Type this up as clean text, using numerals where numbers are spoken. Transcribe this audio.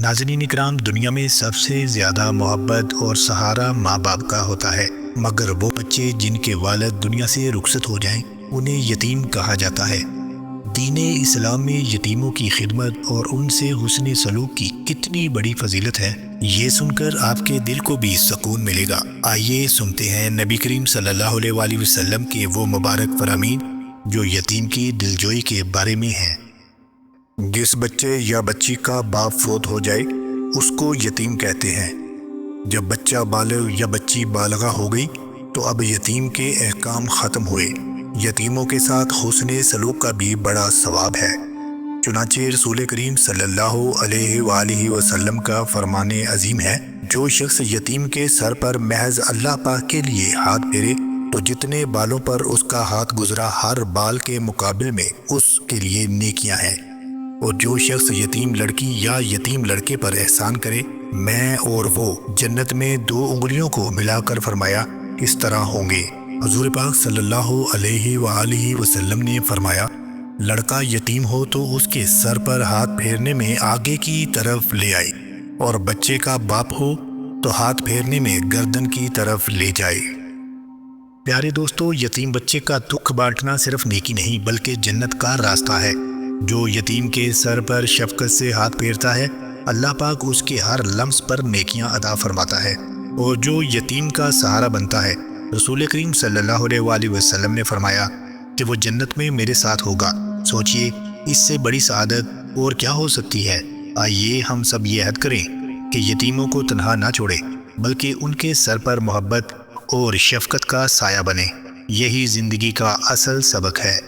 ناظرین اکرام، دنیا میں سب سے زیادہ محبت اور سہارا ماں باپ کا ہوتا ہے، مگر وہ بچے جن کے والد دنیا سے رخصت ہو جائیں انہیں یتیم کہا جاتا ہے۔ دین اسلام میں یتیموں کی خدمت اور ان سے حسن سلوک کی کتنی بڑی فضیلت ہے، یہ سن کر آپ کے دل کو بھی سکون ملے گا۔ آئیے سنتے ہیں نبی کریم صلی اللہ علیہ وآلہ وسلم کے وہ مبارک فرامین جو یتیم کی دلجوئی کے بارے میں ہیں۔ جس بچے یا بچی کا باپ فوت ہو جائے اس کو یتیم کہتے ہیں۔ جب بچہ بالغ یا بچی بالغہ ہو گئی تو اب یتیم کے احکام ختم ہوئے۔ یتیموں کے ساتھ حسن سلوک کا بھی بڑا ثواب ہے۔ چنانچہ رسول کریم صلی اللہ علیہ وآلہ وسلم کا فرمان عظیم ہے، جو شخص یتیم کے سر پر محض اللہ پاک کے لیے ہاتھ پھیرے تو جتنے بالوں پر اس کا ہاتھ گزرا ہر بال کے مقابل میں اس کے لیے نیکیاں ہیں، اور جو شخص یتیم لڑکی یا یتیم لڑکے پر احسان کرے، میں اور وہ جنت میں 2 انگلیوں کو ملا کر فرمایا اس طرح ہوں گے۔ حضور پاک صلی اللہ علیہ وآلہ وسلم نے فرمایا، لڑکا یتیم ہو تو اس کے سر پر ہاتھ پھیرنے میں آگے کی طرف لے آئے، اور بچے کا باپ ہو تو ہاتھ پھیرنے میں گردن کی طرف لے جائے۔ پیارے دوستو، یتیم بچے کا دکھ بانٹنا صرف نیکی نہیں بلکہ جنت کا راستہ ہے۔ جو یتیم کے سر پر شفقت سے ہاتھ پھیرتا ہے، اللہ پاک اس کے ہر لمس پر نیکیاں عطا فرماتا ہے، اور جو یتیم کا سہارا بنتا ہے، رسول کریم صلی اللہ علیہ وآلہ وسلم نے فرمایا کہ وہ جنت میں میرے ساتھ ہوگا۔ سوچئے اس سے بڑی سعادت اور کیا ہو سکتی ہے۔ آئیے ہم سب یہ عہد کریں کہ یتیموں کو تنہا نہ چھوڑیں بلکہ ان کے سر پر محبت اور شفقت کا سایہ بنیں۔ یہی زندگی کا اصل سبق ہے۔